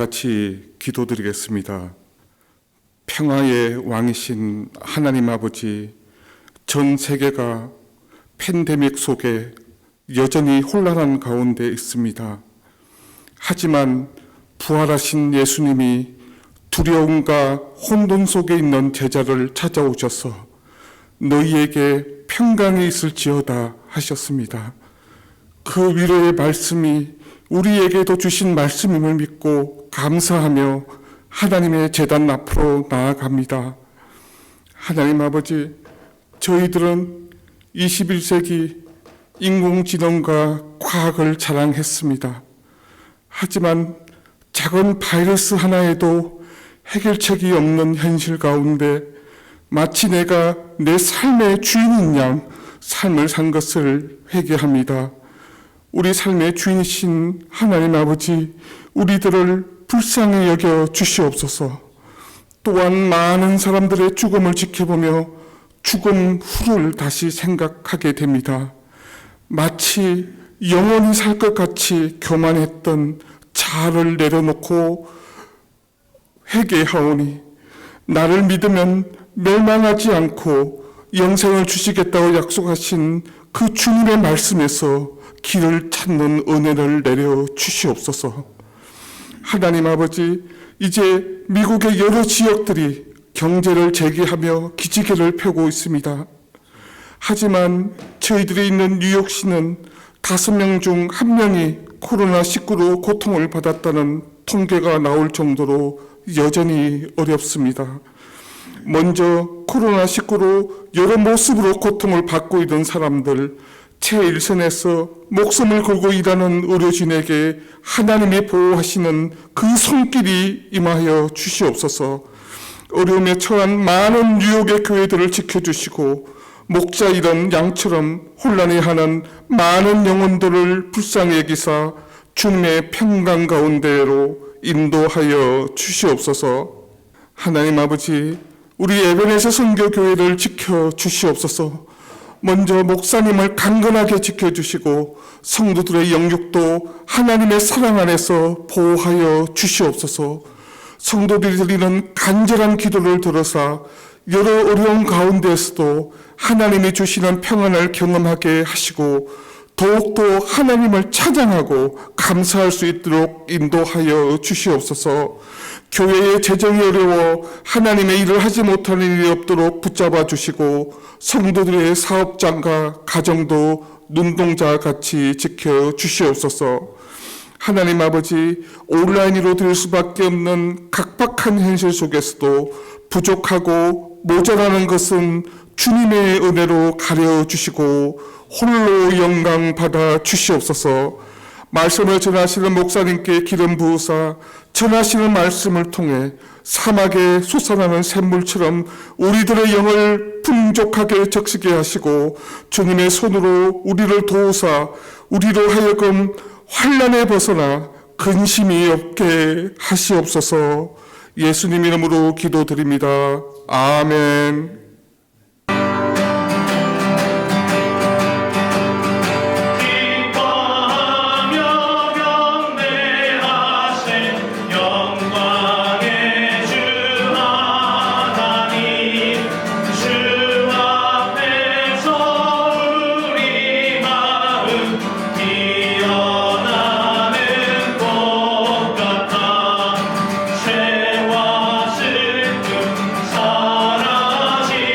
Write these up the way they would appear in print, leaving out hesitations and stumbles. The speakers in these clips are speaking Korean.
같이 기도드리겠습니다. 평화의 왕이신 하나님 아버지, 전 세계가 팬데믹 속에 여전히 혼란한 가운데 있습니다. 하지만 부활하신 예수님이 두려움과 혼돈 속에 있는 제자를 찾아오셔서 너희에게 평강이 있을지어다 하셨습니다. 그 위로의 말씀이 우리에게도 주신 말씀임을 믿고 감사하며 하나님의 제단 앞으로 나아갑니다. 하나님 아버지, 저희들은 21세기 인공지능과 과학을 자랑했습니다. 하지만 작은 바이러스 하나에도 해결책이 없는 현실 가운데 마치 내가 내 삶의 주인인 양 삶을 산 것을 회개합니다. 우리 삶의 주인이신 하나님 아버지, 우리들을 불쌍히 여겨 주시옵소서. 또한 많은 사람들의 죽음을 지켜보며 죽음 후를 다시 생각하게 됩니다. 마치 영원히 살 것 같이 교만했던 자아를 내려놓고 회개하오니 나를 믿으면 멸망하지 않고 영생을 주시겠다고 약속하신 그 주님의 말씀에서 길을 찾는 은혜를 내려 주시옵소서. 하나님 아버지, 이제 미국의 여러 지역들이 경제를 재개하며 기지개를 펴고 있습니다. 하지만 저희들이 있는 뉴욕시는 5명 중 1명이 코로나19로 고통을 받았다는 통계가 나올 정도로 여전히 어렵습니다. 먼저 코로나19로 여러 모습으로 고통을 받고 있는 사람들, 최일선에서 목숨을 걸고 일하는 의료진에게 하나님이 보호하시는 그 손길이 임하여 주시옵소서. 어려움에 처한 많은 뉴욕의 교회들을 지켜주시고 목자 이런 양처럼 혼란해하는 많은 영혼들을 불쌍히 여기사 주님의 평강 가운데로 인도하여 주시옵소서. 하나님 아버지, 우리 에베네zer 선교교회를 지켜주시옵소서. 먼저 목사님을 강건하게 지켜주시고 성도들의 영육도 하나님의 사랑 안에서 보호하여 주시옵소서. 성도들이 드리는 간절한 기도를 들어서 여러 어려운 가운데에서도 하나님이 주시는 평안을 경험하게 하시고 더욱더 하나님을 찬양하고 감사할 수 있도록 인도하여 주시옵소서. 교회의 재정이 어려워 하나님의 일을 하지 못하는 일이 없도록 붙잡아 주시고 성도들의 사업장과 가정도 눈동자 같이 지켜 주시옵소서. 하나님 아버지, 온라인으로 드릴 수밖에 없는 각박한 현실 속에서도 부족하고 모자라는 것은 주님의 은혜로 가려주시고 홀로 영광 받아 주시옵소서. 말씀을 전하시는 목사님께 기름 부으사 전하시는 말씀을 통해 사막에 솟아나는 샘물처럼 우리들의 영을 풍족하게 적시게 하시고 주님의 손으로 우리를 도우사 우리로 하여금 환난에 벗어나 근심이 없게 하시옵소서. 예수님 이름으로 기도드립니다. 아멘. 죄와 슬픔 사라진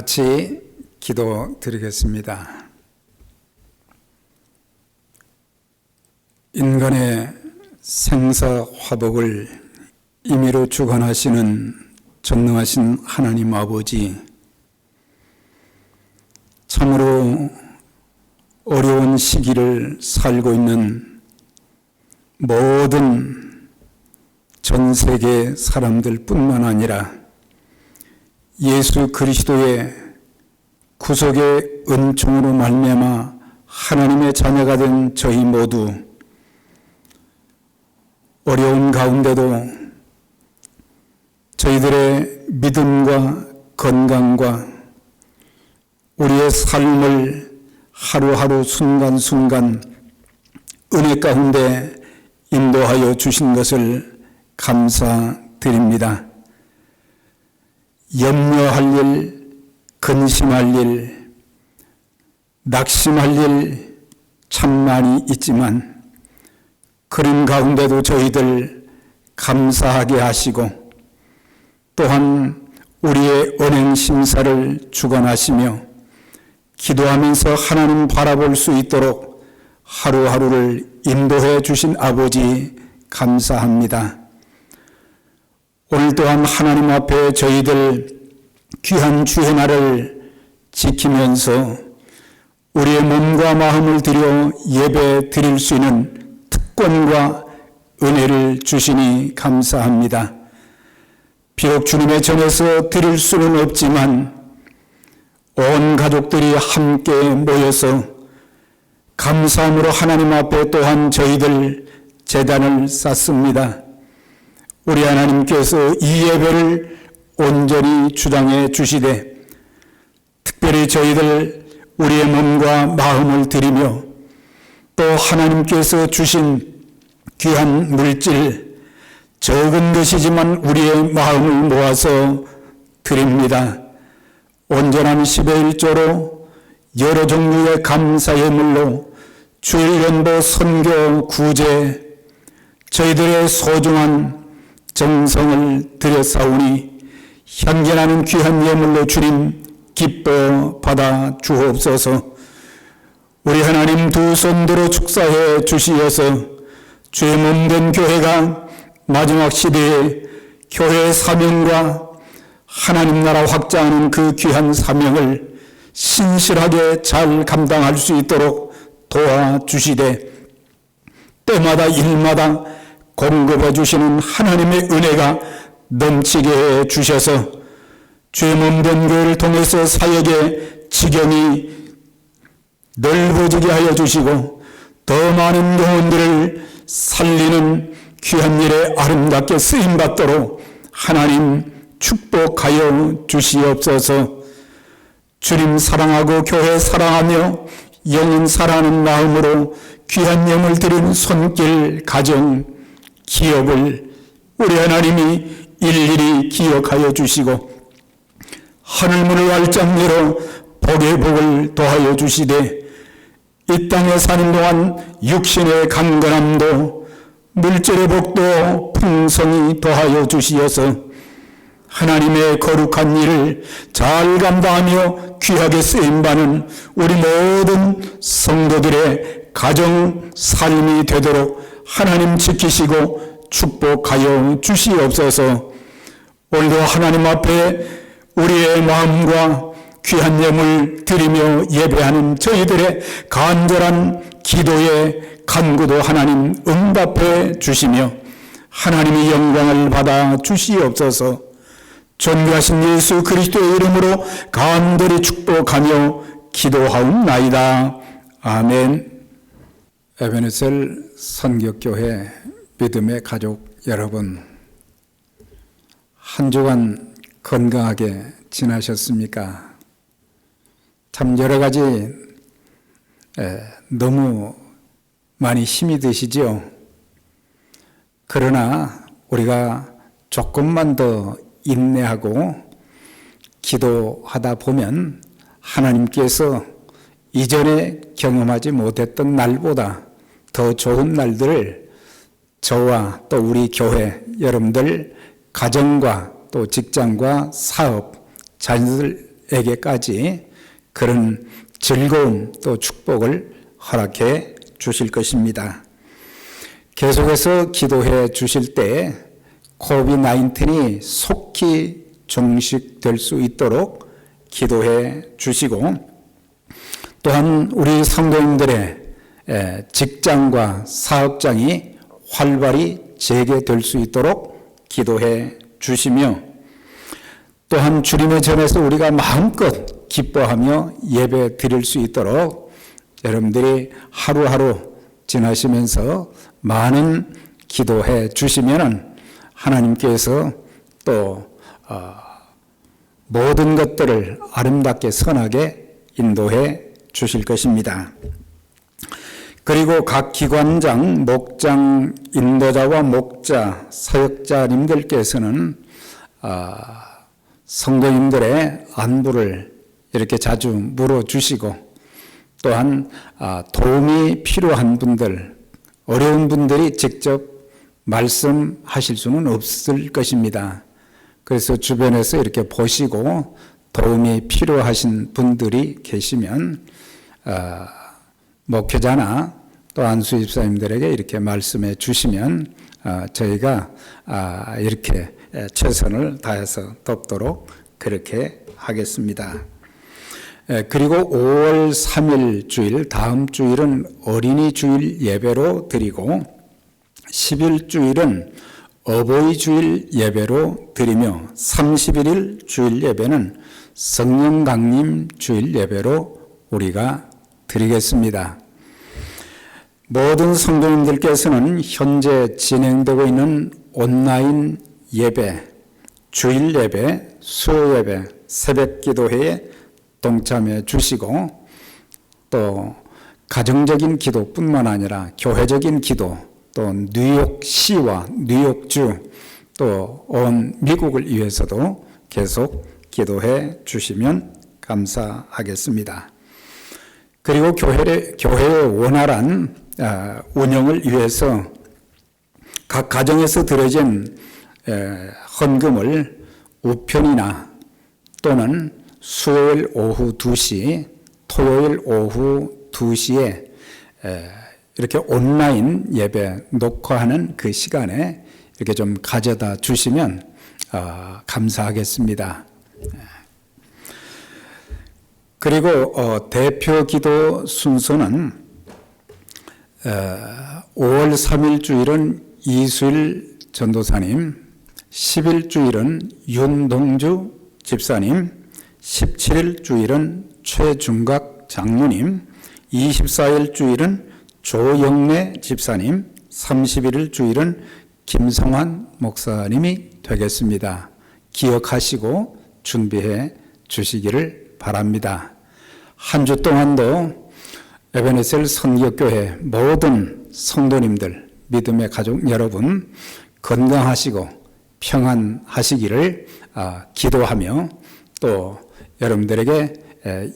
같이 기도 드리겠습니다. 인간의 생사화복을 임의로 주관하시는 전능하신 하나님 아버지, 참으로 어려운 시기를 살고 있는 모든 전 세계 사람들 뿐만 아니라 예수 그리스도의 구속의 은총으로 말미암아 하나님의 자녀가 된 저희 모두 어려운 가운데도 저희들의 믿음과 건강과 우리의 삶을 하루하루 순간순간 은혜 가운데 인도하여 주신 것을 감사드립니다. 염려할 일, 근심할 일, 낙심할 일 참 많이 있지만 그런 가운데도 저희들 감사하게 하시고 또한 우리의 언행 심사를 주관하시며 기도하면서 하나님 바라볼 수 있도록 하루하루를 인도해 주신 아버지 감사합니다. 오늘 또한 하나님 앞에 저희들 귀한 주의 날을 지키면서 우리의 몸과 마음을 들여 예배 드릴 수 있는 특권과 은혜를 주시니 감사합니다. 비록 주님의 전에서 드릴 수는 없지만 온 가족들이 함께 모여서 감사함으로 하나님 앞에 또한 저희들 제단을 쌓습니다. 우리 하나님께서 이 예배를 온전히 주장해 주시되 특별히 저희들 우리의 몸과 마음을 드리며 또 하나님께서 주신 귀한 물질 적은 것이지만 우리의 마음을 모아서 드립니다. 온전한 10의 1조로 여러 종류의 감사 예물로 주일 연보 선교 구제 저희들의 소중한 정성을 들여사오니 향기나는 귀한 예물로 주님 기뻐 받아 주옵소서. 우리 하나님 두 손들어 축사해 주시어서 주의 몸된 교회가 마지막 시대에 교회의 사명과 하나님 나라 확장하는 그 귀한 사명을 신실하게 잘 감당할 수 있도록 도와주시되 때마다 일마다 공급해 주시는 하나님의 은혜가 넘치게 해 주셔서 주의 몸된 교회를 통해서 사역의 지경이 넓어지게 하여 주시고 더 많은 영혼들을 살리는 귀한 일에 아름답게 쓰임받도록 하나님 축복하여 주시옵소서. 주님 사랑하고 교회 사랑하며 영혼 사랑하는 마음으로 귀한 영을 드린 손길, 가정, 기업을 우리 하나님이 일일이 기억하여 주시고 하늘문을 활짝 열어 복의 복을 더하여 주시되 이 땅에 사는 동안 육신의 강건함도 물질의 복도 풍성히 더하여 주시어서 하나님의 거룩한 일을 잘 감당하며 귀하게 쓰임받는 우리 모든 성도들의 가정 삶이 되도록 하나님 지키시고 축복하여 주시옵소서. 오늘도 하나님 앞에 우리의 마음과 귀한 예물 드리며 예배하는 저희들의 간절한 기도에 간구도 하나님 응답해 주시며 하나님의 영광을 받아 주시옵소서. 존귀하신 예수 그리스도의 이름으로 간절히 축복하며 기도하옵나이다. 아멘. 에베네셀 선교교회 믿음의 가족 여러분, 한 주간 건강하게 지나셨습니까? 참 여러 가지 너무 많이 힘이 드시죠? 그러나 우리가 조금만 더 인내하고 기도하다 보면 하나님께서 이전에 경험하지 못했던 날보다 더 좋은 날들을 저와 또 우리 교회 여러분들 가정과 또 직장과 사업, 자녀들 분들에게까지 그런 즐거움 또 축복을 허락해 주실 것입니다. 계속해서 기도해 주실 때 코비드-19이 속히 종식될 수 있도록 기도해 주시고, 또한 우리 성도님들의 직장과 사업장이 활발히 재개될 수 있도록 기도해 주시며, 또한 주님의 전에서 우리가 마음껏 기뻐하며 예배 드릴 수 있도록 여러분들이 하루하루 지나시면서 많은 기도해 주시면 하나님께서 또 모든 것들을 아름답게 선하게 인도해 주실 것입니다. 그리고 각 기관장, 목장, 인도자와 목자, 사역자님들께서는 성도님들의 안부를 이렇게 자주 물어주시고, 또한 도움이 필요한 분들, 어려운 분들이 직접 말씀하실 수는 없을 것입니다. 그래서 주변에서 이렇게 보시고 도움이 필요하신 분들이 계시면 목회자나 또 안수 집사님들에게 이렇게 말씀해 주시면 저희가 이렇게 최선을 다해서 돕도록 그렇게 하겠습니다. 그리고 5월 3일 주일, 다음 주일은 어린이 주일 예배로 드리고 10일 주일은 어버이 주일 예배로 드리며 31일 주일 예배는 성령 강림 주일 예배로 우리가 드리겠습니다. 모든 성도님들께서는 현재 진행되고 있는 온라인 예배, 주일 예배, 수요 예배, 새벽 기도회에 동참해 주시고, 또 가정적인 기도뿐만 아니라 교회적인 기도, 또 뉴욕시와 뉴욕주, 또 온 미국을 위해서도 계속 기도해 주시면 감사하겠습니다. 그리고 교회의 원활한 운영을 위해서 각 가정에서 드려진 헌금을 우편이나 또는 수요일 오후 2시, 토요일 오후 2시에 이렇게 온라인 예배 녹화하는 그 시간에 이렇게 좀 가져다 주시면 감사하겠습니다. 그리고 대표 기도 순서는 5월 3일 주일은 이수일 전도사님, 10일 주일은 윤동주 집사님, 17일 주일은 최중각 장로님, 24일 주일은 조영래 집사님, 31일 주일은 김성환 목사님이 되겠습니다. 기억하시고 준비해 주시기를 바랍니다. 한 주 동안도 에베네셀 선교교회 모든 성도님들, 믿음의 가족 여러분 건강하시고 평안하시기를 기도하며, 또 여러분들에게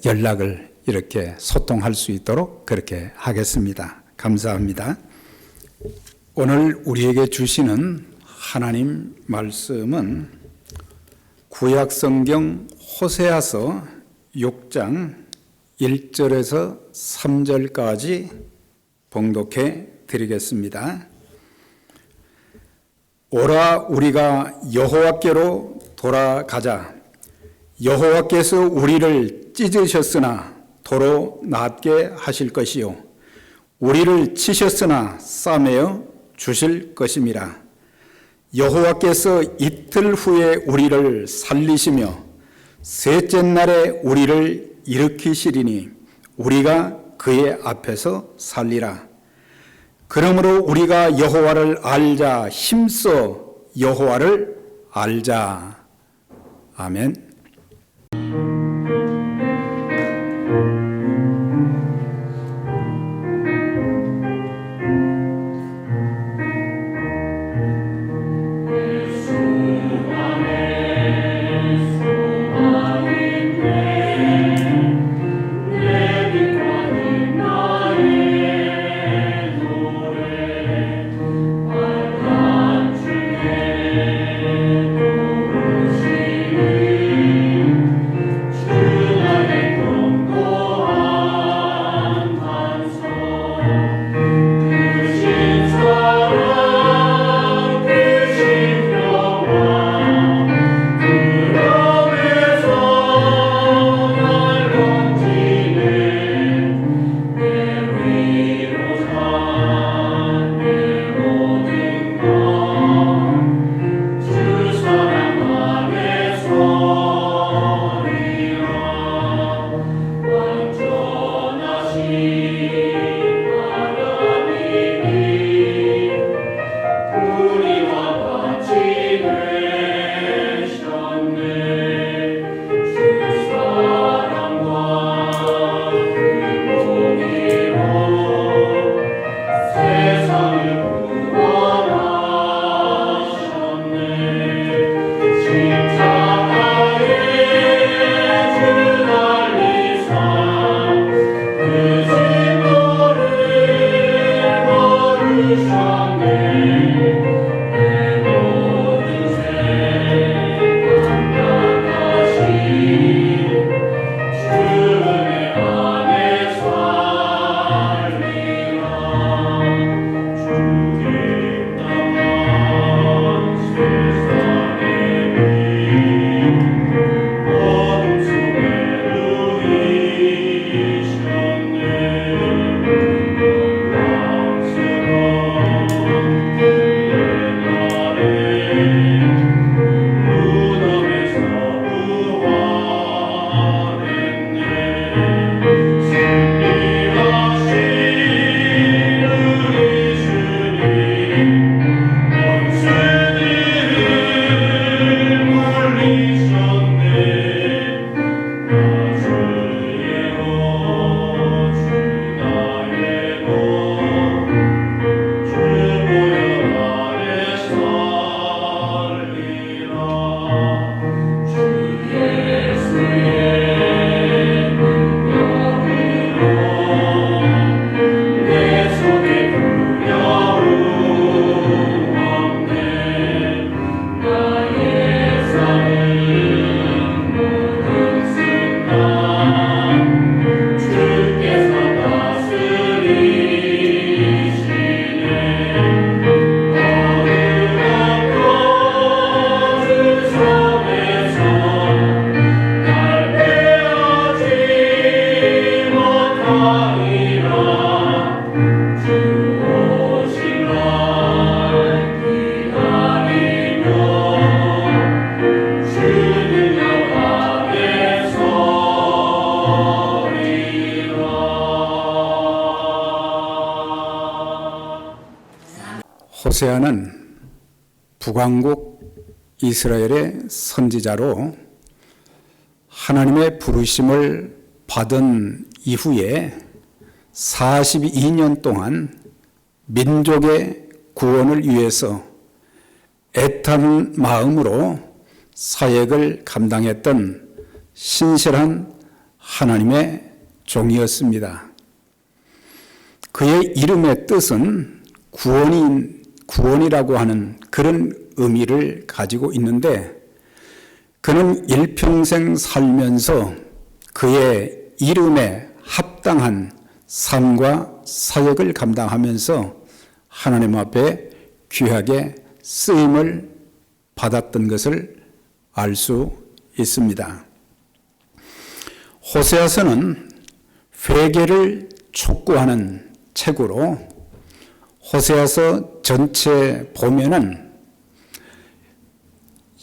연락을 이렇게 소통할 수 있도록 그렇게 하겠습니다. 감사합니다. 오늘 우리에게 주시는 하나님 말씀은 구약성경 호세아서 6장 1절에서 3절까지 봉독해 드리겠습니다. 오라, 우리가 여호와께로 돌아가자. 여호와께서 우리를 찢으셨으나 도로 낫게 하실 것이요, 우리를 치셨으나 싸매어 주실 것임이라. 여호와께서 이틀 후에 우리를 살리시며 셋째 날에 우리를 일으키시리니 우리가 그의 앞에서 살리라. 그러므로 우리가 여호와를 알자. 힘써 여호와를 알자. 아멘. 호세아는 북왕국 이스라엘의 선지자로 하나님의 부르심을 받은 이후에 42년 동안 민족의 구원을 위해서 애타는 마음으로 사역을 감당했던 신실한 하나님의 종이었습니다. 그의 이름의 뜻은 구원이라고 하는 그런 의미를 가지고 있는데, 그는 일평생 살면서 그의 이름에 합당한 삶과 사역을 감당하면서 하나님 앞에 귀하게 쓰임을 받았던 것을 알 수 있습니다. 호세아서는 회개를 촉구하는 책으로 호세아서 전체 보면은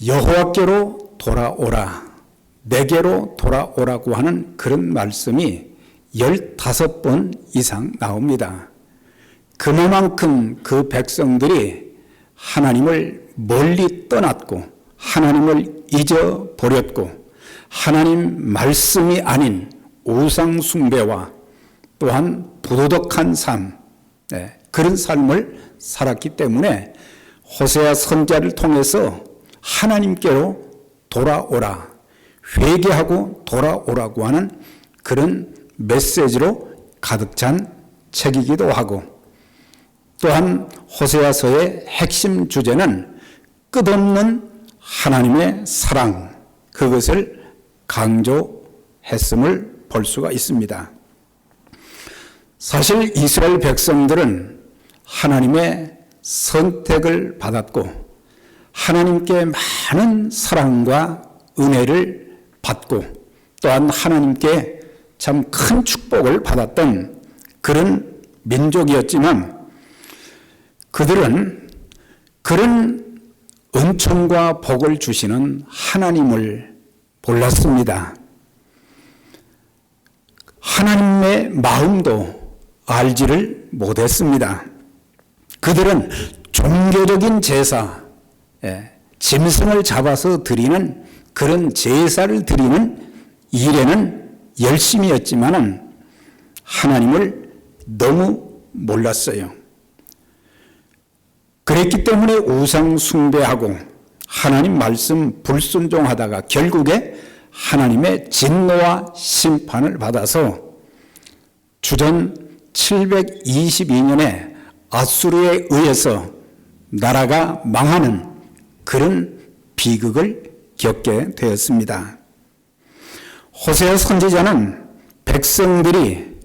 여호와께로 돌아오라, 내게로 돌아오라고 하는 그런 말씀이 15번 이상 나옵니다. 그만큼 그 백성들이 하나님을 멀리 떠났고 하나님을 잊어버렸고 하나님 말씀이 아닌 우상 숭배와 또한 부도덕한 삶, 그런 삶을 살았기 때문에 호세아 선지자를 통해서 하나님께로 돌아오라, 회개하고 돌아오라고 하는 그런 메시지로 가득 찬 책이기도 하고, 또한 호세아서의 핵심 주제는 끝없는 하나님의 사랑, 그것을 강조했음을 볼 수가 있습니다. 사실 이스라엘 백성들은 하나님의 선택을 받았고 하나님께 많은 사랑과 은혜를 받고 또한 하나님께 참 큰 축복을 받았던 그런 민족이었지만, 그들은 그런 은총과 복을 주시는 하나님을 몰랐습니다. 하나님의 마음도 알지를 못했습니다. 그들은 종교적인 제사, 짐승을 잡아서 드리는 그런 제사를 드리는 일에는 열심이었지만은 하나님을 너무 몰랐어요. 그랬기 때문에 우상 숭배하고 하나님 말씀 불순종하다가 결국에 하나님의 진노와 심판을 받아서 주전 722년에 아수르에 의해서 나라가 망하는 그런 비극을 겪게 되었습니다. 호세아 선지자는 백성들이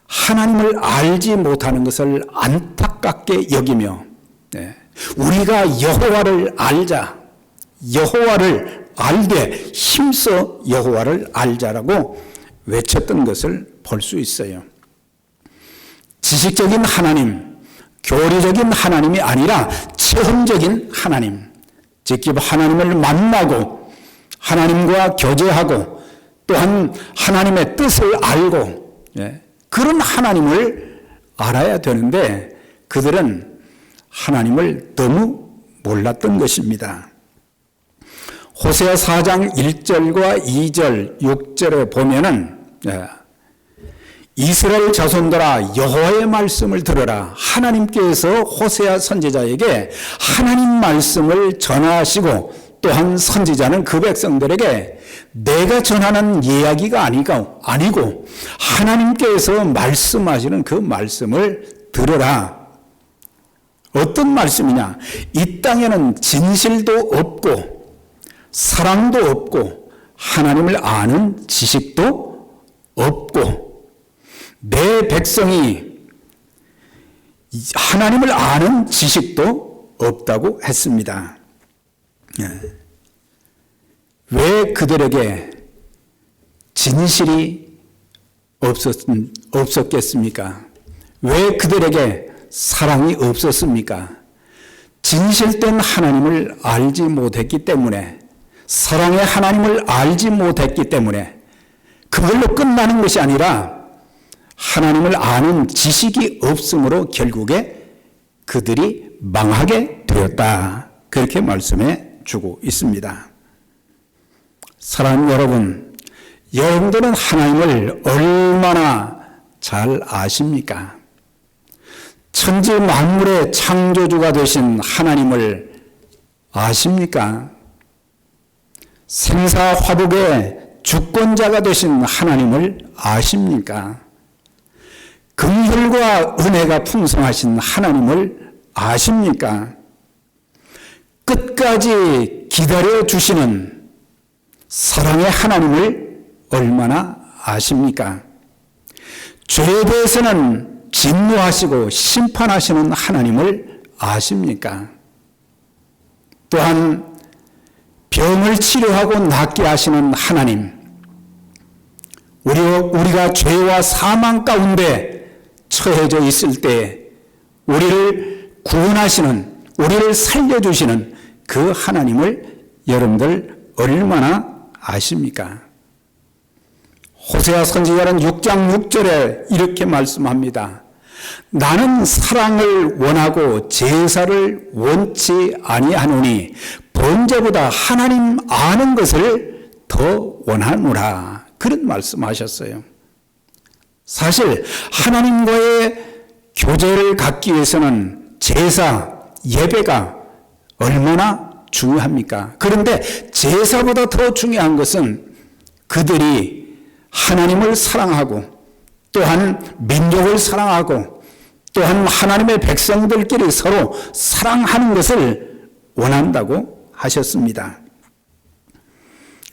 하나님을 알지 못하는 것을 안타깝게 여기며 우리가 여호와를 알자, 여호와를 알되 힘써 여호와를 알자라고 외쳤던 것을 볼 수 있어요. 지식적인 하나님, 교리적인 하나님이 아니라 체험적인 하나님, 직접 하나님을 만나고 하나님과 교제하고 또한 하나님의 뜻을 알고 그런 하나님을 알아야 되는데 그들은 하나님을 너무 몰랐던 것입니다. 호세아 4장 1절과 2절, 6절에 보면은 이스라엘 자손들아 여호와의 말씀을 들으라. 하나님께서 호세아 선지자에게 하나님 말씀을 전하시고 또한 선지자는 그 백성들에게 내가 전하는 이야기가 아니고 하나님께서 말씀하시는 그 말씀을 들으라. 어떤 말씀이냐? 이 땅에는 진실도 없고 사랑도 없고 하나님을 아는 지식도 없고 내 백성이 하나님을 아는 지식도 없다고 했습니다. 왜 그들에게 진실이 없었겠습니까? 왜 그들에게 사랑이 없었습니까? 진실된 하나님을 알지 못했기 때문에, 사랑의 하나님을 알지 못했기 때문에 그걸로 끝나는 것이 아니라 하나님을 아는 지식이 없으므로 결국에 그들이 망하게 되었다. 그렇게 말씀해 주고 있습니다. 사랑하는 여러분, 여러분들은 하나님을 얼마나 잘 아십니까? 천지 만물의 창조주가 되신 하나님을 아십니까? 생사화복의 주권자가 되신 하나님을 아십니까? 긍휼과 은혜가 풍성하신 하나님을 아십니까? 끝까지 기다려 주시는 사랑의 하나님을 얼마나 아십니까? 죄에 대해서는 진노하시고 심판하시는 하나님을 아십니까? 또한 병을 치료하고 낫게 하시는 하나님, 우리가 죄와 사망 가운데 처해져 있을 때 우리를 구원하시는, 우리를 살려주시는 그 하나님을 여러분들 얼마나 아십니까? 호세아 선지자는 6장 6절에 이렇게 말씀합니다. 나는 사랑을 원하고 제사를 원치 아니하노니 번제보다 하나님 아는 것을 더 원하노라. 그런 말씀하셨어요. 사실 하나님과의 교제를 갖기 위해서는 제사, 예배가 얼마나 중요합니까? 그런데 제사보다 더 중요한 것은 그들이 하나님을 사랑하고 또한 민족을 사랑하고 또한 하나님의 백성들끼리 서로 사랑하는 것을 원한다고 하셨습니다.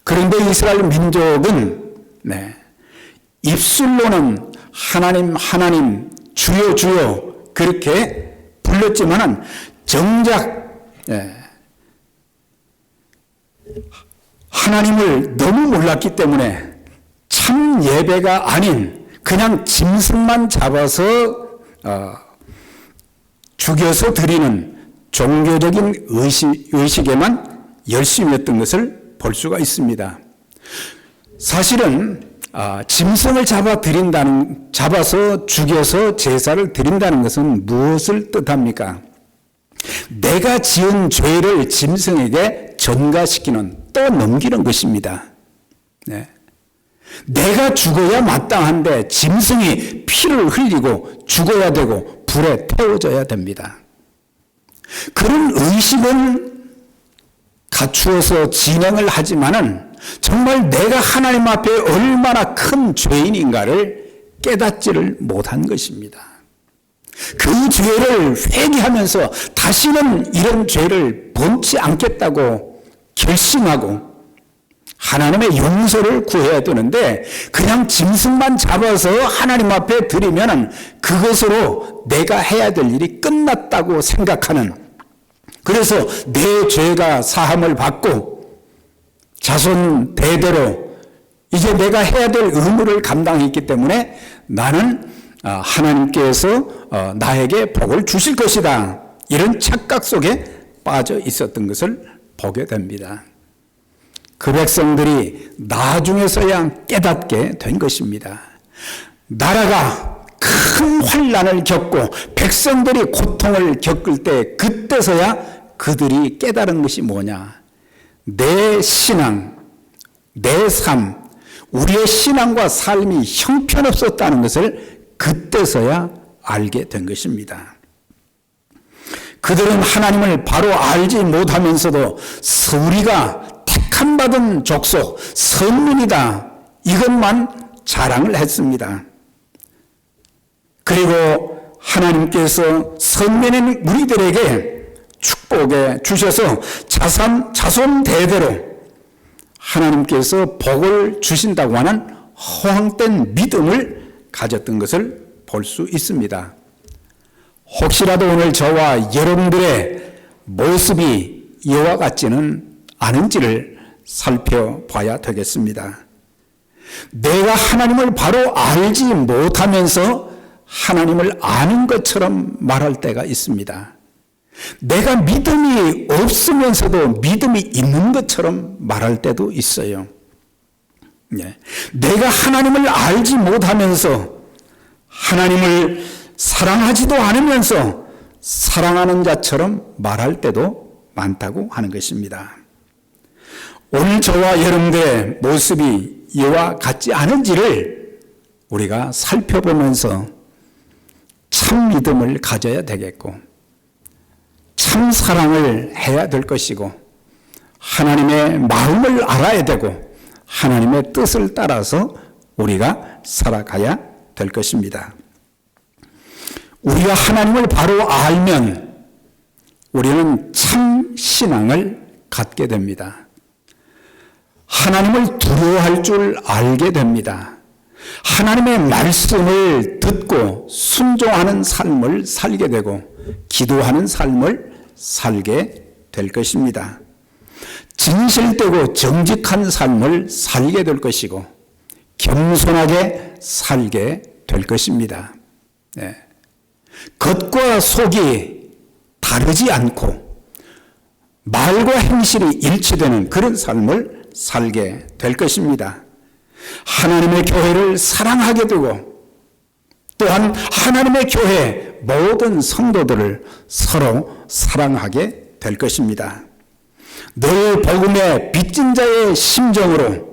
그런데 이스라엘 민족은 입술로는 하나님 하나님 주여 주여 그렇게 불렀지만은 정작 하나님을 너무 몰랐기 때문에 참 예배가 아닌 그냥 짐승만 잡아서 죽여서 드리는 종교적인 의식에만 열심이었던 것을 볼 수가 있습니다. 사실은 짐승을 잡아서 죽여서 제사를 드린다는 것은 무엇을 뜻합니까? 내가 지은 죄를 짐승에게 전가시키는, 떠넘기는 것입니다. 내가 죽어야 마땅한데 짐승이 피를 흘리고 죽어야 되고 불에 태워져야 됩니다. 그런 의식은 갖추어서 진행을 하지만은 정말 내가 하나님 앞에 얼마나 큰 죄인인가를 깨닫지를 못한 것입니다. 그 죄를 회개하면서 다시는 이런 죄를 범치 않겠다고 결심하고 하나님의 용서를 구해야 되는데 그냥 짐승만 잡아서 하나님 앞에 드리면 그것으로 내가 해야 될 일이 끝났다고 생각하는, 그래서 내 죄가 사함을 받고 자손 대대로 이제 내가 해야 될 의무를 감당했기 때문에 나는 하나님께서 나에게 복을 주실 것이다, 이런 착각 속에 빠져 있었던 것을 보게 됩니다. 그 백성들이 나중에서야 깨닫게 된 것입니다. 나라가 큰 환난을 겪고 백성들이 고통을 겪을 때 그때서야 그들이 깨달은 것이 뭐냐? 내 신앙, 내 삶, 우리의 신앙과 삶이 형편없었다는 것을 그때서야 알게 된 것입니다. 그들은 하나님을 바로 알지 못하면서도 우리가 택함받은 족속, 선민이다, 이것만 자랑을 했습니다. 그리고 하나님께서 선민인 우리들에게 축복해 주셔서 자손 대대로 하나님께서 복을 주신다고 하는 허황된 믿음을 가졌던 것을 볼 수 있습니다. 혹시라도 오늘 저와 여러분들의 모습이 이와 같지는 않은지를 살펴봐야 되겠습니다. 내가 하나님을 바로 알지 못하면서 하나님을 아는 것처럼 말할 때가 있습니다. 내가 믿음이 없으면서도 믿음이 있는 것처럼 말할 때도 있어요. 내가 하나님을 알지 못하면서 하나님을 사랑하지도 않으면서 사랑하는 자처럼 말할 때도 많다고 하는 것입니다. 오늘 저와 여러분들의 모습이 이와 같지 않은지를 우리가 살펴보면서 참 믿음을 가져야 되겠고 참 사랑을 해야 될 것이고 하나님의 마음을 알아야 되고 하나님의 뜻을 따라서 우리가 살아가야 될 것입니다. 우리가 하나님을 바로 알면 우리는 참 신앙을 갖게 됩니다. 하나님을 두려워할 줄 알게 됩니다. 하나님의 말씀을 듣고 순종하는 삶을 살게 되고 기도하는 삶을 살게 될 것입니다. 진실되고 정직한 삶을 살게 될 것이고 겸손하게 살게 될 것입니다. 네. 겉과 속이 다르지 않고 말과 행실이 일치되는 그런 삶을 살게 될 것입니다. 하나님의 교회를 사랑하게 되고 또한 하나님의 교회 모든 성도들을 서로 사랑하게 될 것입니다. 늘 복음의 빚진 자의 심정으로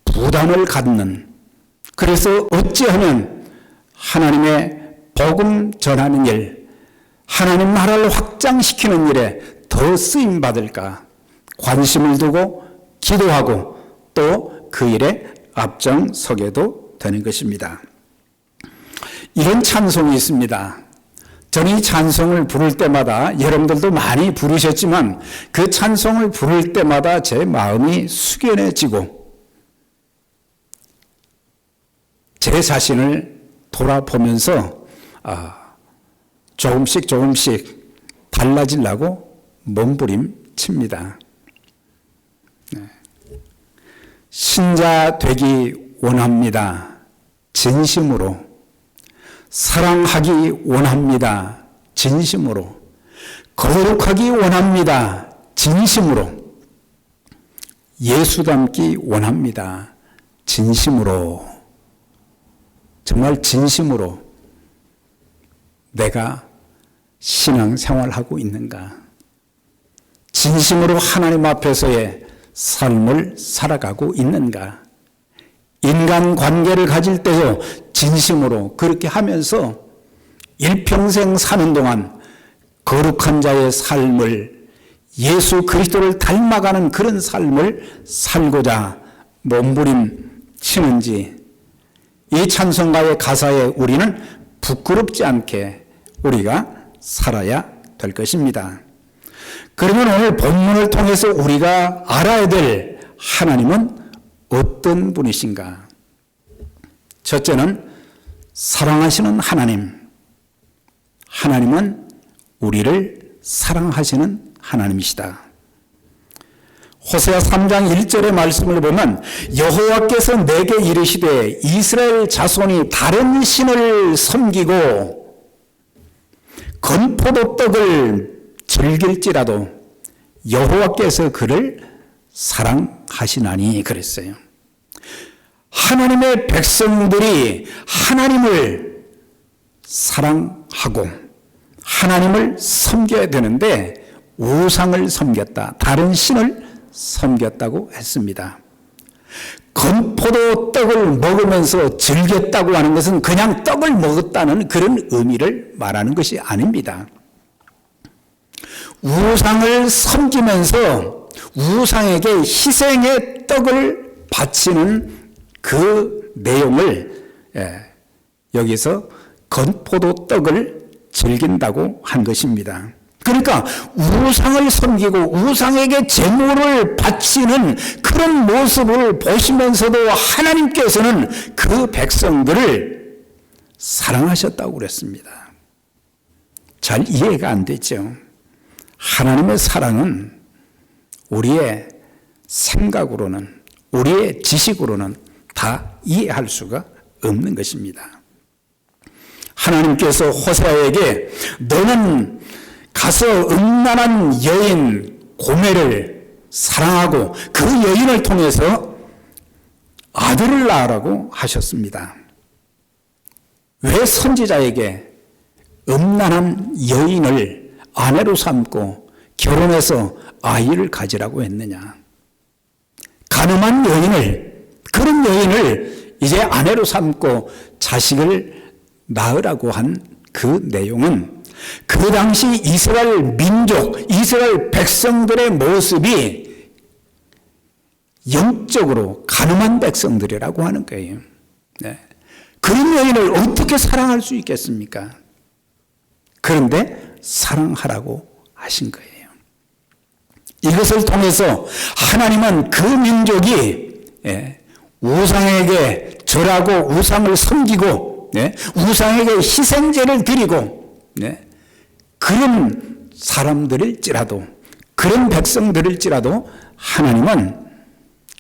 부담을 갖는, 그래서 어찌하면 하나님의 복음 전하는 일, 하나님 나라를 확장시키는 일에 더 쓰임 받을까 관심을 두고 기도하고 또 그 일에 앞장서게도 되는 것입니다. 이런 찬송이 있습니다. 저는 이 찬송을 부를 때마다, 여러분들도 많이 부르셨지만 그 찬송을 부를 때마다 제 마음이 숙연해지고 제 자신을 돌아보면서 조금씩 달라지려고 몸부림칩니다. 신자 되기 원합니다. 진심으로. 사랑하기 원합니다. 진심으로. 거룩하기 원합니다. 진심으로. 예수 닮기 원합니다. 진심으로. 정말 진심으로 내가 신앙생활하고 있는가? 진심으로 하나님 앞에서의 삶을 살아가고 있는가? 인간관계를 가질 때도 진심으로 그렇게 하면서 일평생 사는 동안 거룩한 자의 삶을, 예수 그리스도를 닮아가는 그런 삶을 살고자 몸부림치는지, 이 찬송가의 가사에 우리는 부끄럽지 않게 우리가 살아야 될 것입니다. 그러면 오늘 본문을 통해서 우리가 알아야 될 하나님은 어떤 분이신가? 첫째는 사랑하시는 하나님. 하나님은 우리를 사랑하시는 하나님이시다. 호세아 3장 1절의 말씀을 보면 여호와께서 내게 이르시되 이스라엘 자손이 다른 신을 섬기고 건포도 떡을 즐길지라도 여호와께서 그를 사랑하시나니 그랬어요. 하나님의 백성들이 하나님을 사랑하고 하나님을 섬겨야 되는데 우상을 섬겼다, 다른 신을 섬겼다고 했습니다. 건포도 떡을 먹으면서 즐겼다고 하는 것은 그냥 떡을 먹었다는 그런 의미를 말하는 것이 아닙니다. 우상을 섬기면서 우상에게 희생의 떡을 바치는 그 내용을 여기서 건포도 떡을 즐긴다고 한 것입니다. 그러니까 우상을 섬기고 우상에게 제물을 바치는 그런 모습을 보시면서도 하나님께서는 그 백성들을 사랑하셨다고 그랬습니다. 잘 이해가 안 되죠. 하나님의 사랑은 우리의 생각으로는, 우리의 지식으로는 다 이해할 수가 없는 것입니다. 하나님께서 호세아에게 너는 가서 음란한 여인 고멜을 사랑하고 그 여인을 통해서 아들을 낳으라고 하셨습니다. 왜 선지자에게 음란한 여인을 아내로 삼고 결혼해서 아이를 가지라고 했느냐? 가늠한 여인을, 그런 여인을 이제 아내로 삼고 자식을 낳으라고 한 그 내용은 그 당시 이스라엘 민족, 이스라엘 백성들의 모습이 영적으로 가늠한 백성들이라고 하는 거예요. 네. 그런 여인을 어떻게 사랑할 수 있겠습니까? 그런데 사랑하라고 하신 거예요. 이것을 통해서 하나님은 그 민족이 우상에게 절하고 우상을 섬기고 우상에게 희생제를 드리고 그런 사람들일지라도, 그런 백성들일지라도 하나님은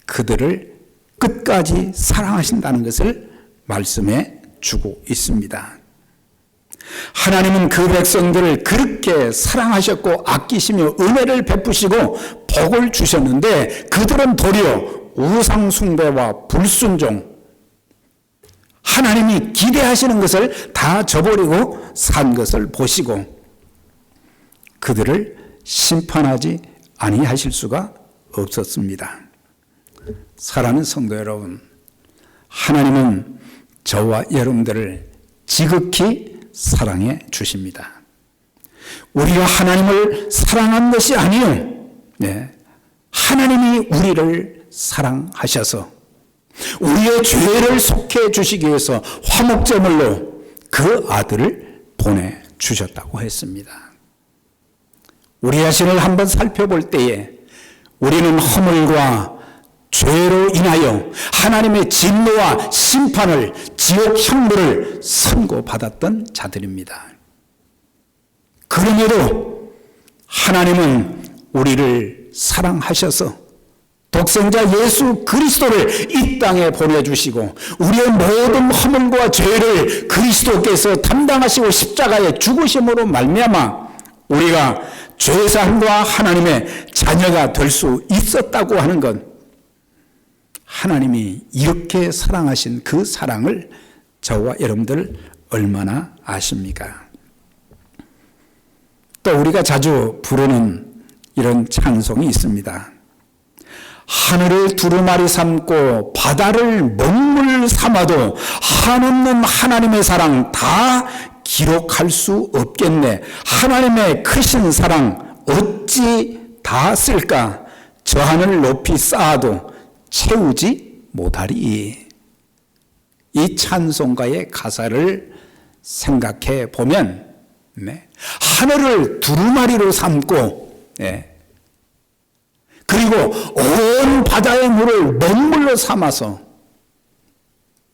그들을 끝까지 사랑하신다는 것을 말씀해 주고 있습니다. 하나님은 그 백성들을 그렇게 사랑하셨고 아끼시며 은혜를 베푸시고 복을 주셨는데 그들은 도리어 우상 숭배와 불순종, 하나님이 기대하시는 것을 다 저버리고 산 것을 보시고 그들을 심판하지 아니하실 수가 없었습니다. 사랑하는 성도 여러분, 하나님은 저와 여러분들을 지극히 사랑해 주십니다. 우리가 하나님을 사랑한 것이 아니요, 하나님이 우리를 사랑하셔서 우리의 죄를 속해 주시기 위해서 화목제물로 그 아들을 보내주셨다고 했습니다. 우리 자신을 한번 살펴볼 때에 우리는 허물과 죄로 인하여 하나님의 진노와 심판을, 지옥 형벌을 선고받았던 자들입니다. 그럼에도 하나님은 우리를 사랑하셔서 독생자 예수 그리스도를 이 땅에 보내주시고 우리의 모든 허물과 죄를 그리스도께서 담당하시고 십자가에 죽으심으로 말미암아 우리가 죄사함과 하나님의 자녀가 될 수 있었다고 하는 것, 하나님이 이렇게 사랑하신 그 사랑을 저와 여러분들 얼마나 아십니까? 또 우리가 자주 부르는 이런 찬송이 있습니다. 하늘을 두루마리 삼고 바다를 먹물 삼아도 한없는 하나님의 사랑 다 기록할 수 없겠네. 하나님의 크신 사랑 어찌 다 쓸까? 저 하늘 높이 쌓아도 채우지 못하리. 이 찬송가의 가사를 생각해 보면 하늘을 두루마리로 삼고 그리고 온 바다의 물을 먹물로 삼아서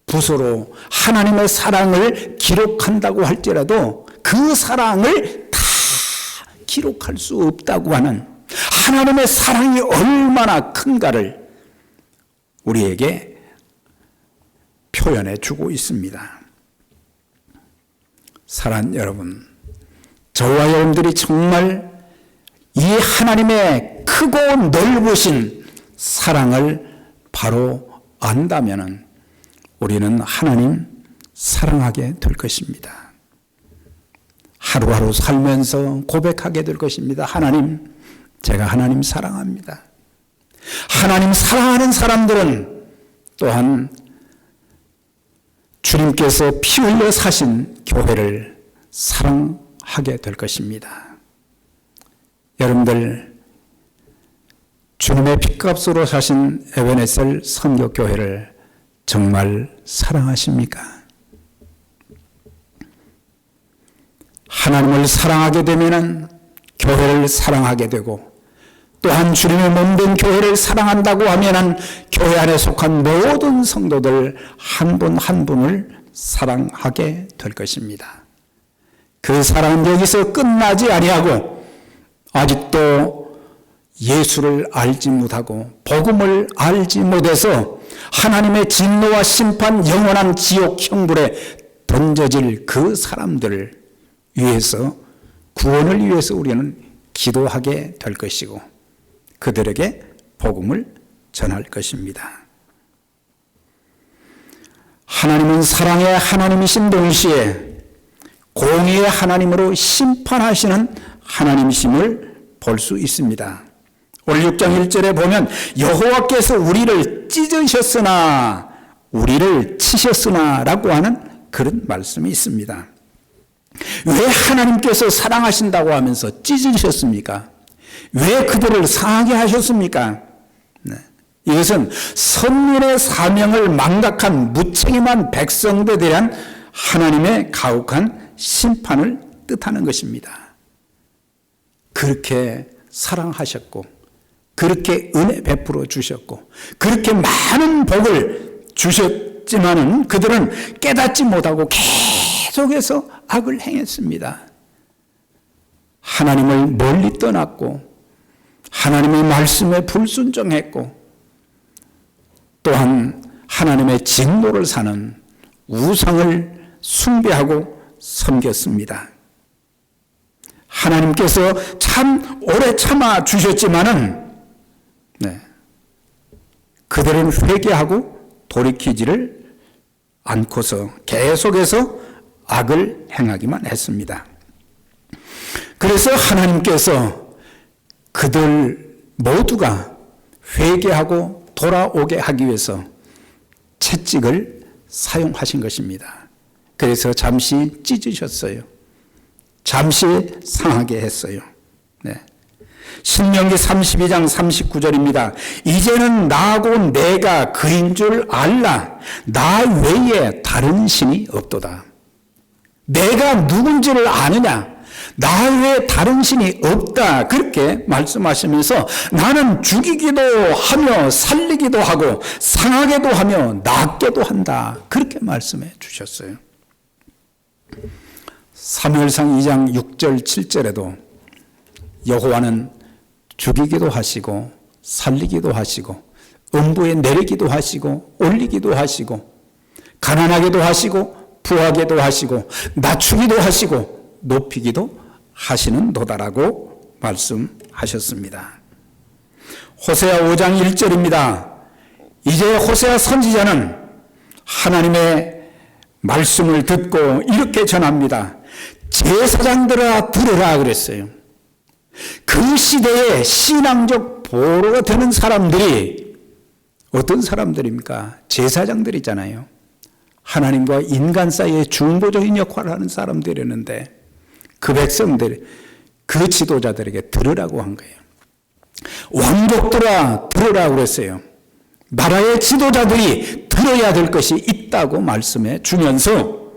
붓으로 하나님의 사랑을 기록한다고 할지라도 그 사랑을 다 기록할 수 없다고 하는 하나님의 사랑이 얼마나 큰가를 우리에게 표현해 주고 있습니다. 사랑하는 여러분, 저와 여러분들이 정말 이 하나님의 크고 넓으신 사랑을 바로 안다면 우리는 하나님 사랑하게 될 것입니다. 하루하루 살면서 고백하게 될 것입니다. 하나님, 제가 하나님 사랑합니다. 하나님 사랑하는 사람들은 또한 주님께서 피 흘려 사신 교회를 사랑하게 될 것입니다. 여러분들, 주님의 핏값으로 사신 에베네셀 선교교회를 정말 사랑하십니까? 하나님을 사랑하게 되면 교회를 사랑하게 되고 또한 주님의 몸된 교회를 사랑한다고 하면 교회 안에 속한 모든 성도들 한 분 한 분을 사랑하게 될 것입니다. 그 사랑은 여기서 끝나지 아니하고 아직도 예수를 알지 못하고 복음을 알지 못해서 하나님의 진노와 심판, 영원한 지옥 형벌에 던져질 그 사람들을 위해서, 구원을 위해서 우리는 기도하게 될 것이고 그들에게 복음을 전할 것입니다. 하나님은 사랑의 하나님이신 동시에 공의의 하나님으로 심판하시는 하나님이심을 볼 수 있습니다. 오늘 6장 1절에 보면 여호와께서 우리를 찢으셨으나 우리를 치셨으나 라고 하는 그런 말씀이 있습니다. 왜 하나님께서 사랑하신다고 하면서 찢으셨습니까? 왜 그들을 상하게 하셨습니까? 네. 이것은 선민의 사명을 망각한 무책임한 백성들에 대한 하나님의 가혹한 심판을 뜻하는 것입니다. 그렇게 사랑하셨고 그렇게 은혜 베풀어 주셨고 그렇게 많은 복을 주셨지만은 그들은 깨닫지 못하고 계속해서 악을 행했습니다. 하나님을 멀리 떠났고 하나님의 말씀에 불순종했고 또한 하나님의 진노를 사는 우상을 숭배하고 섬겼습니다. 하나님께서 참 오래 참아 주셨지만은 그들은 회개하고 돌이키지를 않고서 계속해서 악을 행하기만 했습니다. 그래서 하나님께서 그들 모두가 회개하고 돌아오게 하기 위해서 채찍을 사용하신 것입니다. 그래서 잠시 찢으셨어요. 잠시 상하게 했어요. 네. 신명기 32장 39절입니다. 이제는 나하고 내가 그인 줄 알라. 나 외에 다른 신이 없도다. 내가 누군지를 아느냐? 나 외에 다른 신이 없다. 그렇게 말씀하시면서 나는 죽이기도 하며 살리기도 하고 상하게도 하며 낫게도 한다. 그렇게 말씀해 주셨어요. 사무엘상 2장 6절 7절에도 여호와는 죽이기도 하시고 살리기도 하시고 음부에 내리기도 하시고 올리기도 하시고 가난하게도 하시고 부하게도 하시고 낮추기도 하시고 높이기도 하시는 도다라고 말씀하셨습니다. 호세아 5장 1절입니다. 이제 호세아 선지자는 하나님의 말씀을 듣고 이렇게 전합니다. 제사장들아 들으라 그랬어요. 그 시대에 신앙적 보로가 되는 사람들이 어떤 사람들입니까? 제사장들이잖아요. 하나님과 인간 사이에 중보적인 역할을 하는 사람들이었는데 그 백성들, 그 지도자들에게 들으라고 한 거예요. 왕족들아 들으라고 그랬어요. 나라의 지도자들이 들어야 될 것이 있다고 말씀해 주면서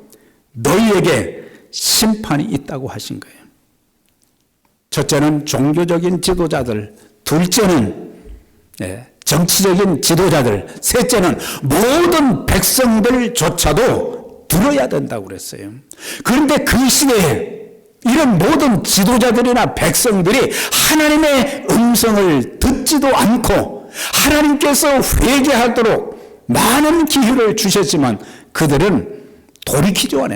너희에게 심판이 있다고 하신 거예요. 첫째는 종교적인 지도자들, 둘째는 정치적인 지도자들, 셋째는 모든 백성들조차도 들어야 된다고 그랬어요. 그런데 그 시대에 이런 모든 지도자들이나 백성들이 하나님의 음성을 듣지도 않고 하나님께서 회개하도록 많은 기회를 주셨지만 그들은 돌이키지를 안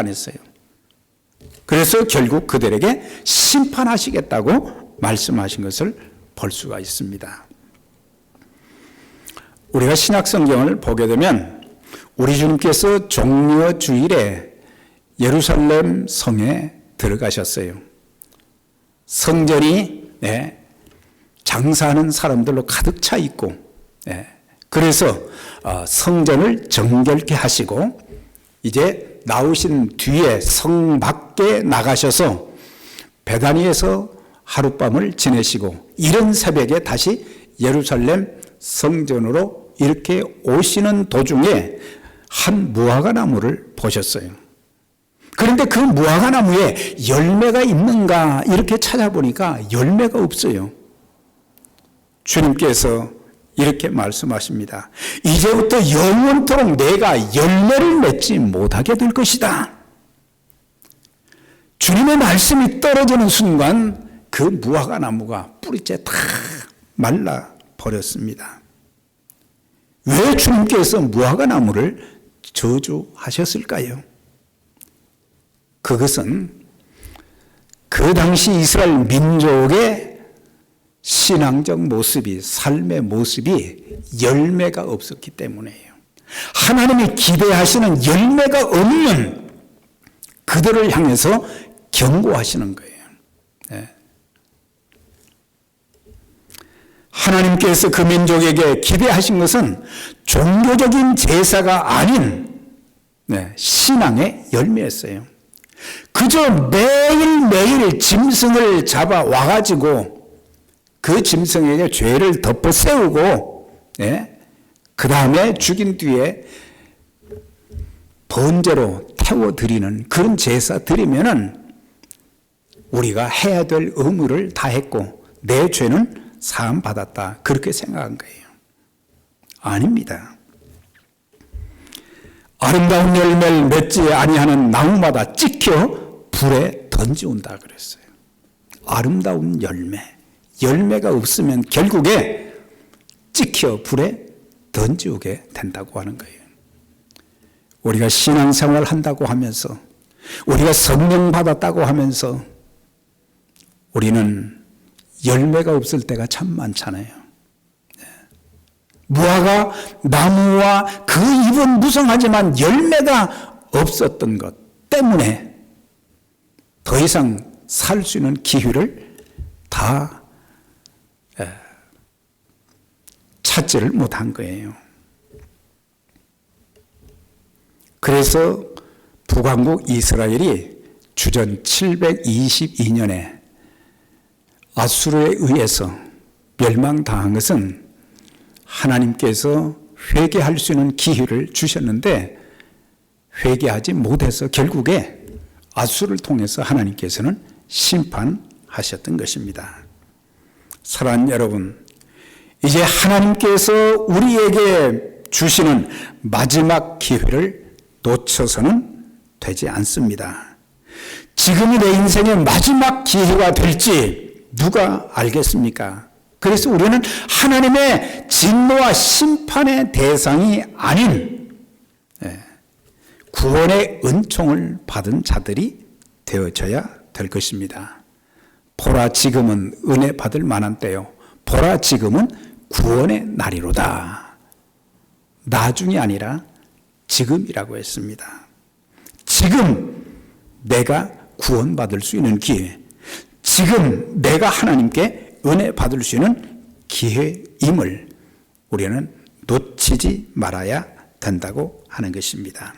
했어요. 그래서 결국 그들에게 심판하시겠다고 말씀하신 것을 볼 수가 있습니다. 우리가 신약성경을 보게 되면 우리 주님께서 종려 주일에 예루살렘 성에 들어가셨어요. 성전이 장사하는 사람들로 가득 차 있고 그래서 성전을 정결케 하시고 이제 나오신 뒤에 성 밖에 나가셔서 베다니에서 하룻밤을 지내시고 이른 새벽에 다시 예루살렘 성전으로 이렇게 오시는 도중에 한 무화과 나무를 보셨어요. 그런데 그 무화과 나무에 열매가 있는가 이렇게 찾아보니까 열매가 없어요. 주님께서 이렇게 말씀하십니다. 이제부터 영원토록 내가 열매를 맺지 못하게 될 것이다. 주님의 말씀이 떨어지는 순간 그 무화과 나무가 뿌리째 다 말라 버렸습니다. 왜 주님께서 무화과 나무를 저주하셨을까요? 그것은 그 당시 이스라엘 민족의 신앙적 모습이, 삶의 모습이 열매가 없었기 때문이에요. 하나님이 기대하시는 열매가 없는 그들을 향해서 경고하시는 거예요. 네. 하나님께서 그 민족에게 기대하신 것은 종교적인 제사가 아닌 신앙의 열매였어요. 그저 매일매일 짐승을 잡아 와가지고 그 짐승에게 죄를 덮어 세우고 그 다음에 죽인 뒤에 번제로 태워드리는 그런 제사 드리면은 우리가 해야 될 의무를 다했고 내 죄는 사함 받았다, 그렇게 생각한 거예요. 아닙니다. 아름다운 열매를 맺지 아니하는 나무마다 찍혀 불에 던지온다 그랬어요. 아름다운 열매가 없으면 결국에 찍혀 불에 던지오게 된다고 하는 거예요. 우리가 신앙생활 한다고 하면서, 우리가 성령 받았다고 하면서 우리는 열매가 없을 때가 참 많잖아요. 무화과 나무와 그 잎은 무성하지만 열매가 없었던 것 때문에 더 이상 살 수 있는 기회를 다 찾지를 못한 거예요. 그래서 북왕국 이스라엘이 주전 722년에 아수르에 의해서 멸망당한 것은 하나님께서 회개할 수 있는 기회를 주셨는데 회개하지 못해서 결국에 아수르를 통해서 하나님께서는 심판하셨던 것입니다. 사랑하는 여러분, 이제 하나님께서 우리에게 주시는 마지막 기회를 놓쳐서는 되지 않습니다. 지금이 내 인생의 마지막 기회가 될지 누가 알겠습니까? 그래서 우리는 하나님의 진노와 심판의 대상이 아닌 구원의 은총을 받은 자들이 되어져야 될 것입니다. 보라, 지금은 은혜 받을 만한 때요, 보라, 지금은 구원의 날이로다. 나중이 아니라 지금이라고 했습니다. 지금 내가 구원받을 수 있는 기회, 지금 내가 하나님께 은혜 받을 수 있는 기회임을 우리는 놓치지 말아야 된다고 하는 것입니다.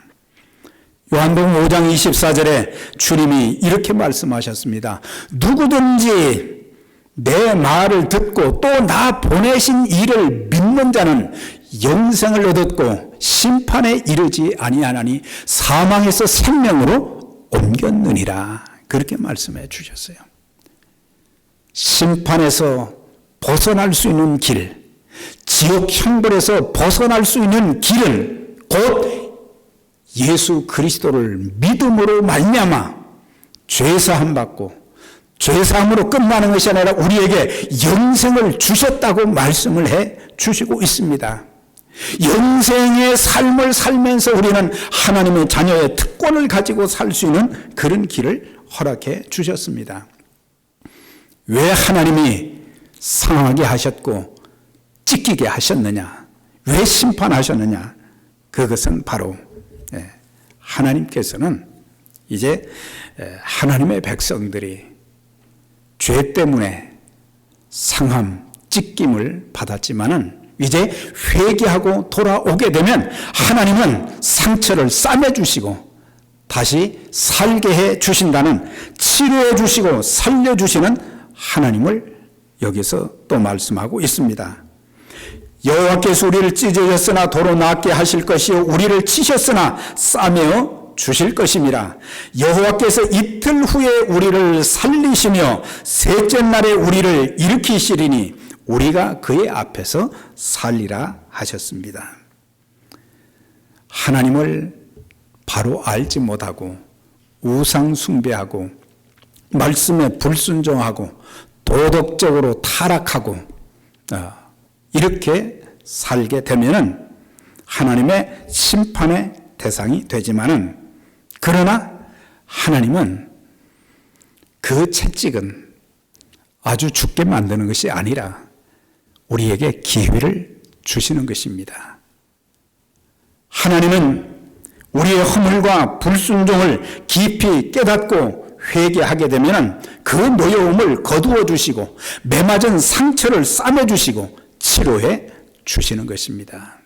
요한복음 5장 24절에 주님이 이렇게 말씀하셨습니다. 누구든지 내 말을 듣고 또 나 보내신 이를 믿는 자는 영생을 얻었고 심판에 이르지 아니하나니 사망에서 생명으로 옮겼느니라, 그렇게 말씀해 주셨어요. 심판에서 벗어날 수 있는 길, 지옥 형벌에서 벗어날 수 있는 길은 곧 예수 그리스도를 믿음으로 말미암아 죄사함 받고, 죄사함으로 끝나는 것이 아니라 우리에게 영생을 주셨다고 말씀을 해 주시고 있습니다. 영생의 삶을 살면서 우리는 하나님의 자녀의 특권을 가지고 살 수 있는 그런 길을 허락해 주셨습니다. 왜 하나님이 상하게 하셨고 찢기게 하셨느냐, 왜 심판하셨느냐, 그것은 바로 하나님께서는 이제 하나님의 백성들이 죄 때문에 상함, 찢김을 받았지만은 이제 회개하고 돌아오게 되면 하나님은 상처를 싸매주시고 다시 살게 해 주신다는, 치료해 주시고 살려주시는 하나님을 여기서 또 말씀하고 있습니다. 여호와께서 우리를 찢으셨으나 도로 낫게 하실 것이요 우리를 치셨으나 싸매어 주실 것임이라. 여호와께서 이틀 후에 우리를 살리시며 셋째 날에 우리를 일으키시리니 우리가 그의 앞에서 살리라 하셨습니다. 하나님을 바로 알지 못하고 우상 숭배하고 말씀에 불순종하고 도덕적으로 타락하고 이렇게 살게 되면은 하나님의 심판의 대상이 되지만은, 그러나 하나님은 그 채찍은 아주 죽게 만드는 것이 아니라 우리에게 기회를 주시는 것입니다. 하나님은 우리의 허물과 불순종을 깊이 깨닫고 회개하게 되면 그 노여움을 거두어 주시고 매맞은 상처를 싸매 주시고 치료해 주시는 것입니다.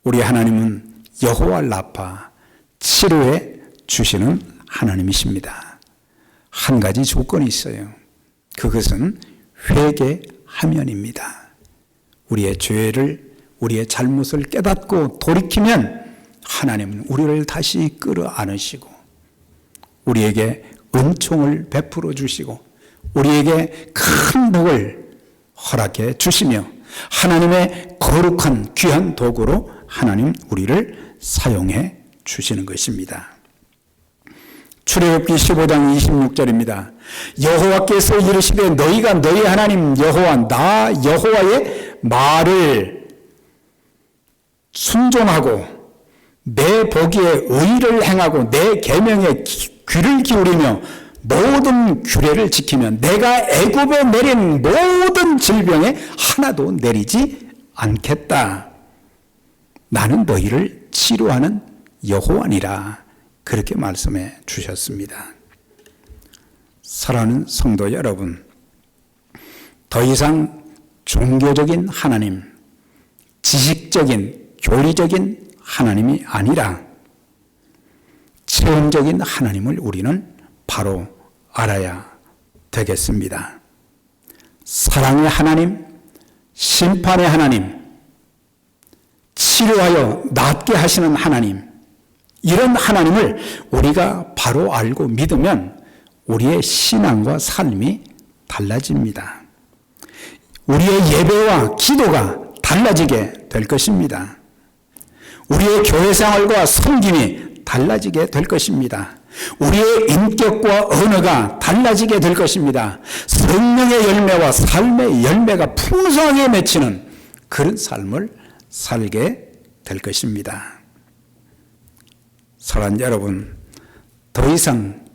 우리 하나님은 여호와 라파, 치료해 주시는 하나님이십니다. 한 가지 조건이 있어요. 그것은 회개하면입니다. 우리의 죄를, 우리의 잘못을 깨닫고 돌이키면 하나님은 우리를 다시 끌어안으시고 우리에게 은총을 베풀어 주시고 우리에게 큰 복을 허락해 주시며 하나님의 거룩한 귀한 도구로 하나님 우리를 사용해 주시는 것입니다. 출애굽기 15장 26절입니다. 여호와께서 이르시되 너희가 너희 하나님 여호와 나 여호와의 말을 순종하고 내 보기에 의를 행하고 내 계명에 귀를 기울이며 모든 규례를 지키면 내가 애굽에 내린 모든 질병에 하나도 내리지 않겠다. 나는 너희를 치료하는 여호와니라. 그렇게 말씀해 주셨습니다. 사랑하는 성도 여러분, 더 이상 종교적인 하나님, 지식적인, 교리적인 하나님이 아니라 체험적인 하나님을 우리는 바로 알아야 되겠습니다. 사랑의 하나님, 심판의 하나님, 치료하여 낫게 하시는 하나님, 이런 하나님을 우리가 바로 알고 믿으면 우리의 신앙과 삶이 달라집니다. 우리의 예배와 기도가 달라지게 될 것입니다. 우리의 교회 생활과 섬김이 달라지게 될 것입니다. 우리의 인격과 언어가 달라지게 될 것입니다. 성령의 열매와 삶의 열매가 풍성하게 맺히는 그런 삶을 살게 될 것입니다. 사랑하는 여러분, 더 이상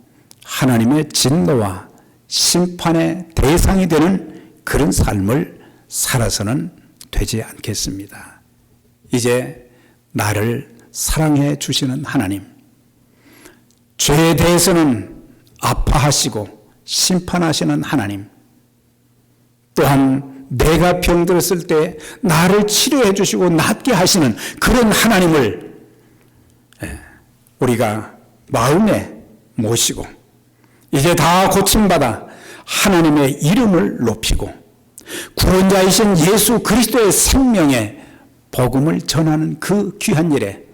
하나님의 진노와 심판의 대상이 되는 그런 삶을 살아서는 되지 않겠습니다. 이제 나를 사랑해 주시는 하나님, 죄에 대해서는 아파하시고 심판하시는 하나님, 또한 내가 병들었을 때 나를 치료해 주시고 낫게 하시는 그런 하나님을 우리가 마음에 모시고 이제 다 고침받아 하나님의 이름을 높이고 구원자이신 예수 그리스도의 생명의 복음을 전하는 그 귀한 일에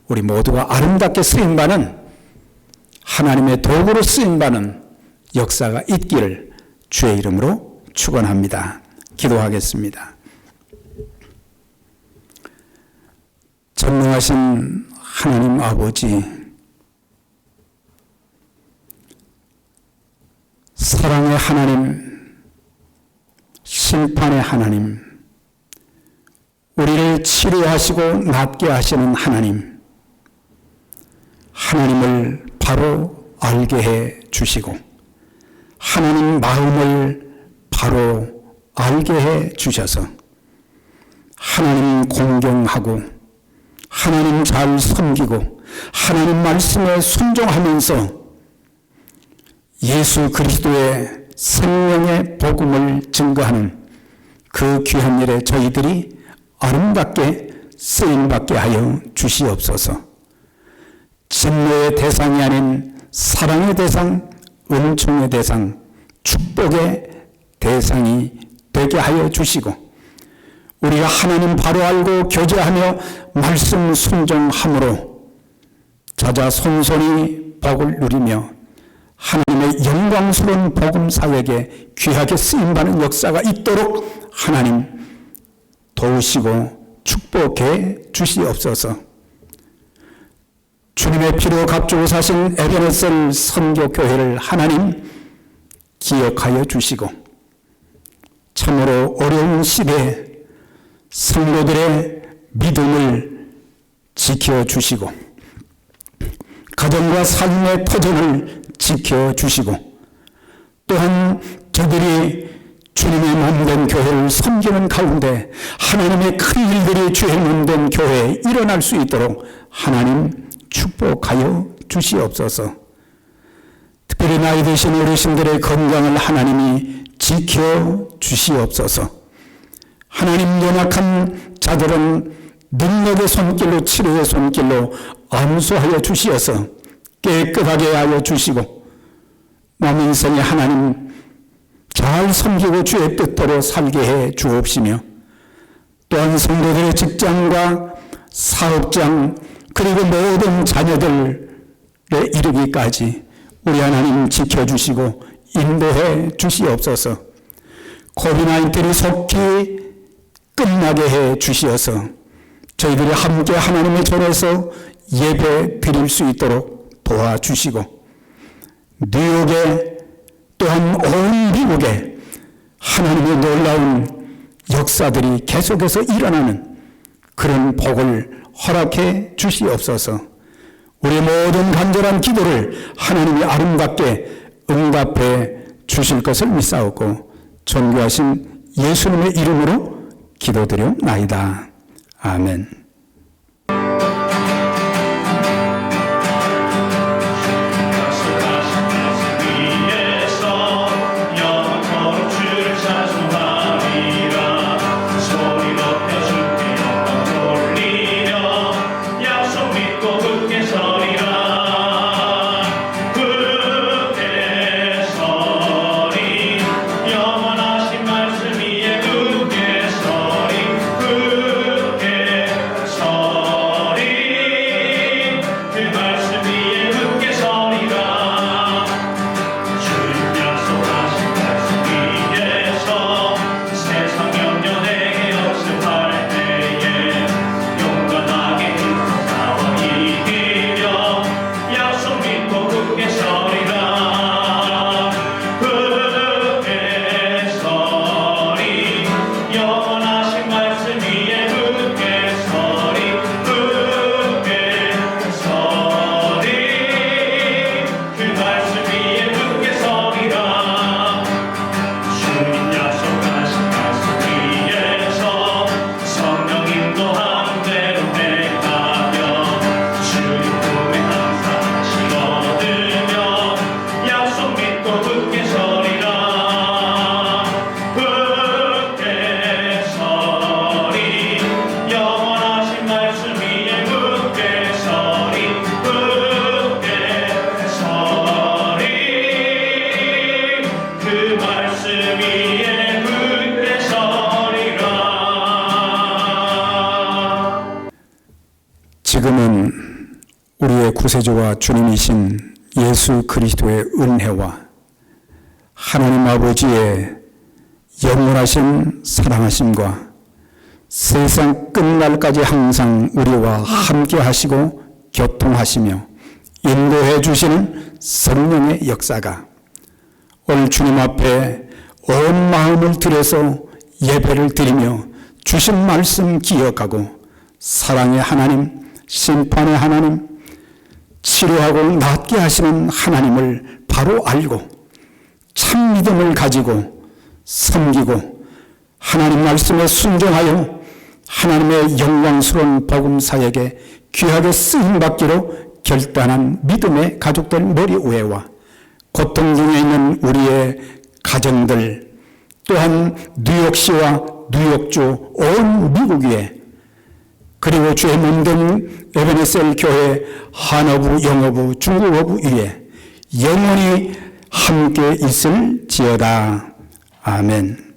우리 모두가 아름답게 쓰임받는 하나님의 도구로 쓰임받는 역사가 있기를 주의 이름으로 축원합니다. 기도하겠습니다. 전능하신 하나님 아버지, 사랑의 하나님, 심판의 하나님, 우리를 치료하시고 낫게 하시는 하나님, 하나님을 바로 알게 해 주시고 하나님 마음을 바로 알게 해 주셔서 하나님 공경하고 하나님 잘 섬기고 하나님 말씀에 순종하면서 예수 그리스도의 생명의 복음을 증거하는 그 귀한 일에 저희들이 아름답게 쓰임받게 하여 주시옵소서. 진노의 대상이 아닌 사랑의 대상, 은총의 대상, 축복의 대상이 되게 하여 주시고 우리가 하나님 바로 알고 교제하며 말씀 순종함으로 자자손손이 복을 누리며 하나님의 영광스러운 복음 사역에 귀하게 쓰임받는 역사가 있도록 하나님 도우시고 축복해 주시옵소서. 주님의 피로 값주고 사신 에베네셀 선교교회를 하나님 기억하여 주시고 참으로 어려운 시대에 성도들의 믿음을 지켜주시고 가정과 삶의 터전을 지켜주시고 또한 저들이 주님의 몸된 교회를 섬기는 가운데 하나님의 큰 일들이 주의 몸된 교회에 일어날 수 있도록 하나님 축복하여 주시옵소서. 특별히 나이 드신 어르신들의 건강을 하나님이 지켜 주시옵소서. 하나님, 연약한 자들은 능력의 손길로, 치료의 손길로 안수하여 주시어서 깨끗하게 하여 주시고 남은 인생에 하나님 잘 섬기고 주의 뜻대로 살게 해 주옵시며, 또한 성도들의 직장과 사업장 그리고 모든 자녀들에 이르기까지 우리 하나님 지켜주시고 인도해 주시옵소서. 코비드-19이 속히 끝나게 해 주시어서 저희들이 함께 하나님의 전에서 예배 드릴 수 있도록 도와주시고, 뉴욕에 또한 온 미국에 하나님의 놀라운 역사들이 계속해서 일어나는 그런 복을 허락해 주시옵소서. 우리 모든 간절한 기도를 하나님이 아름답게 응답해 주실 것을 믿사옵고 존귀하신 예수님의 이름으로 기도드려옵나이다. 아멘. 지금은 우리의 구세주와 주님이신 예수 그리스도의 은혜와 하나님 아버지의 영원하신 사랑하심과 세상 끝날까지 항상 우리와 함께 하시고 교통하시며 인도해 주시는 성령의 역사가 오늘 주님 앞에 온 마음을 들여서 예배를 드리며 주신 말씀 기억하고 사랑의 하나님, 심판의 하나님, 치료하고 낫게 하시는 하나님을 바로 알고 참 믿음을 가지고 섬기고 하나님 말씀에 순종하여 하나님의 영광스러운 복음 사역에 귀하게 쓰임받기로 결단한 믿음의 가족들 머리 위에와 고통 중에 있는 우리의 가정들, 또한 뉴욕시와 뉴욕주 온 미국 위에, 그리고 주의 몸된 에베네셀 교회 한어부, 영어부, 중국어부 위에 영원히 함께 있을지어다. 아멘.